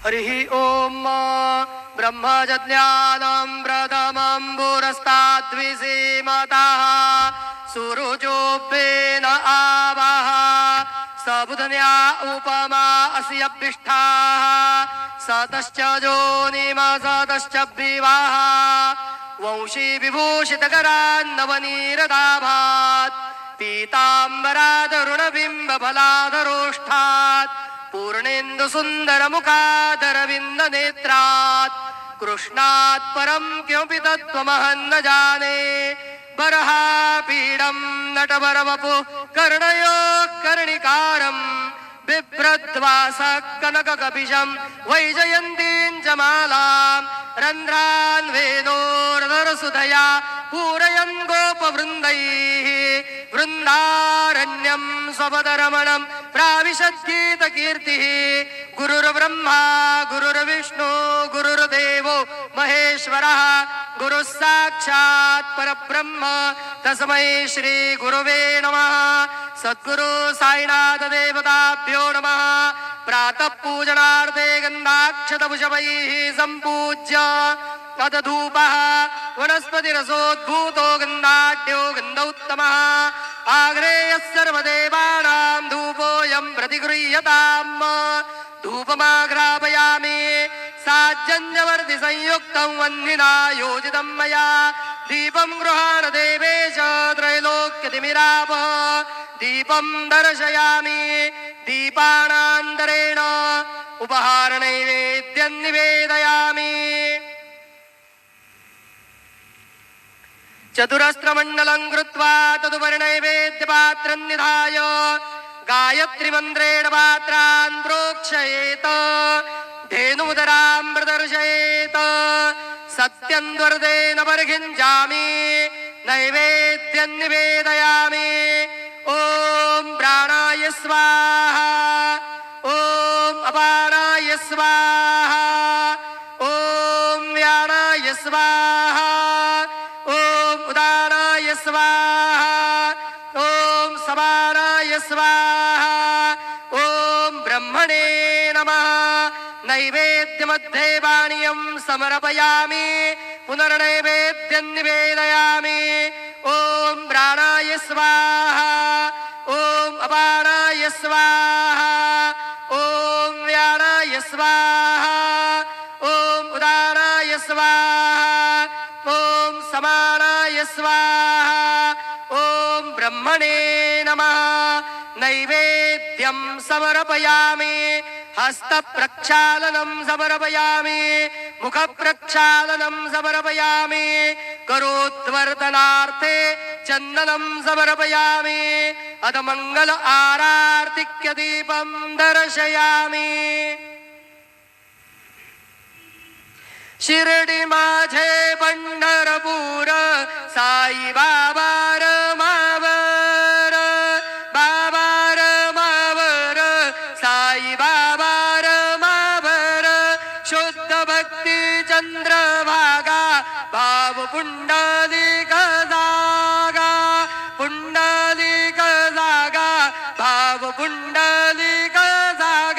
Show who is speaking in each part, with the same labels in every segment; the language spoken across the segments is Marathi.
Speaker 1: हरिः ओम ब्रह्मज्ञानं प्रथमं पुरस्ताद्विसीमतः सुरुचोपेन आवः सबुधन्या उपमा अस्य अभ्यष्टाः सतश्च जोनिमसतश्च विवाह वंशी विभूषितकरान्नवनीरदाभात् पीताम्बरादरुणबिम्बफलाधरोष्ठात् पूर्णेन्दु सुंदर मुखादरविंद नेत्रात् कृष्णात् परं किमपि तत्त्वमहं न जाने बर्हापीडं नटवरवपु कर्णयोः कर्णिकारं बिभ्रद्वासः कनककपिशं वैजयन्तीं च मालां रन्ध्रान् वेदोर्धरसुधया पूरयन् गोपवृन्दैः वृन्दारण्यं स्वपदरमणं प्राविशद्गीतकीर्तिः गुरुर्ब्रह्मा गुरुर्विष्णु गुरुर्देवो महेश्वरः गुरुः साक्षात् परब्रह्म तस्मै श्री गुरुवे नमः। सद्गुरु साईनाथ देवताभ्यो नमः। प्रातः पूजनार्थे गन्धाक्षतभुजवैः सम्पूज्य तदधूपः वनस्पतिरसोद्भूतो गन्धाढ्यो गन्धोत्तमः आग्नेयः सर्वदेवानां धूपोऽयं प्रतिगृह्यताम्। धूपमाघ्रापयामि साज्जन्यवर्ति संयुक्तं वह्निना योजितं मया दीपं गृहाण देवेश त्रैलोक्यतिमिराप दीपं दर्शयामि दीपानान्तरेण उपहारनैवेद्यं निवेदयामि। चतुरस्त्रमण्डलं कृत्वा तदुपरिनैवेद्यपात्रं निधाय गायत्रीमन्त्रेण पात्रान् प्रोक्षयेत धेनुमुदरां प्रदर्शयेत सत्यं द्वर्देन परिखिञ्चामि नैवेद्यं निवेदयामि। ॐ प्राणाय स्वाहा ॐ अपानाय स्वाहा ॐ व्यानाय स्वाहा ॐ उदानाय स्वाहा ॐ समानाय स्वाहा ॐ ब्रह्मणे नमः। नैवेद्यमध्ये पानीयं समर्पयामि पुनर्नैवेद्यं निवेदयामि। ॐ प्राणाय स्वाहा ॐ अपानाय स्वाहा ॐ व्यानाय स्वाहा ॐ उदानाय स्वाहा ॐ समानाय स्वाहा ॐ ब्रह्मणे नमः। नैवेद्यं समर्पयामि हस्तप्रक्षालनं समर्पयामि मुखप्रक्षालनं समर्पयामि करोद्वर्धनार्थे चन्दनं समर्पयामि अधमङ्गल आरार्तिक्य दीपं दर्शयामि। शिर्डी माझे पंढरपूर साई बाबा रमावर बाबा रमावर साई बाबा रमावर शुद्ध भक्ती चंद्रभागा भाव पुंडलिक जागा पुंडलिक जागा भाव पुंडलिक जागा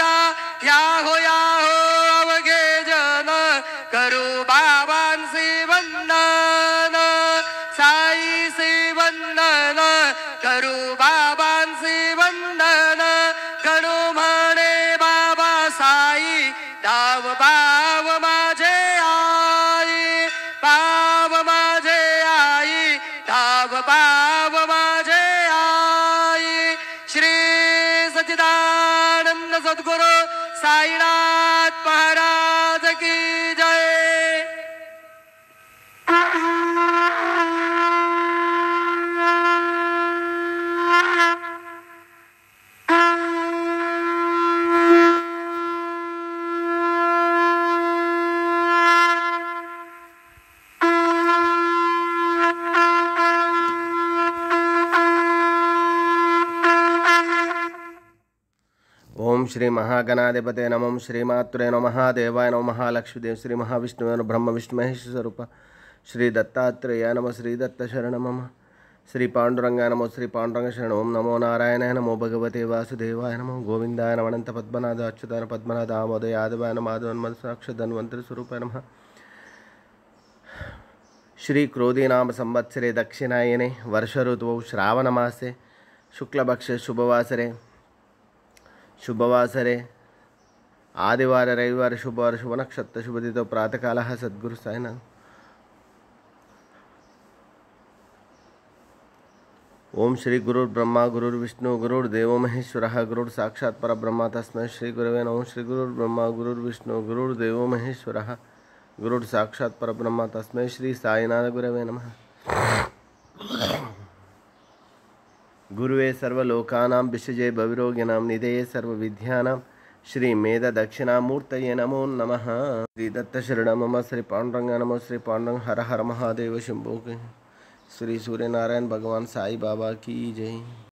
Speaker 1: पाव पाव माझे आई, पाव माझे आई, धाव पाव माझे आई. श्री सच्चिदानंद सद्गुरु साईनाथ महाराज की जय.
Speaker 2: ओम श्री महागणाधिपते नमः श्रीमात्रे नमः महादेवाय नमः महालक्ष्मीदेव श्री महाविष्णुवे नमः ब्रह्म विष्णु महेश स्वरूप श्री दत्तात्रेय नमः श्री दत्त शरण मम श्री पांडुरंगाय नमो श्री पांडुरंग शरण ओम नमो नारायणाय नमो भगवते वासुदेवाय नमो गोविंदाय नमः अनंत पद्मनाभ अच्युताय पद्मनाभ दामोदय यादवाय नमः माधवाय धन्वंतरि स्वरूपाय नमः. श्री क्रोधी नाम संवत्सरे दक्षिणायने वर्ष ऋतुौ श्रावणमासे शुक्लपक्षे शुभवासरे आदिवार रविवार शुभवार शुभ नक्षत्र शुभदितो प्रातःकालः सद्गुरु साईनाथ. ओम श्री गुरुर्ब्रह्मा गुरुर्विष्णु गुरुर्देवो महेश्वरः गुरुर् साक्षात् परब्रह्म तस्मै श्री गुरवे नमः. श्री गुरुर्ब्रह्मा गुरुर्विष्णु गुरुर्देवो महेश्वरः गुरुर् साक्षात् परब्रह्म तस्मै श्री साईनाथ गुरवे नमः. गुरुवे सर्वलोकानां विषजे भविरोगिणां निधये सर्वविद्यानां श्री मेध दक्षिणामूर्तये नमो नमः. श्री दत्तशरण मम श्री पांडुरंग नमो श्री पांडुरंग हर हर महादेव शंभो. श्री सूर्यनारायण भगवान साई बाबा की जय.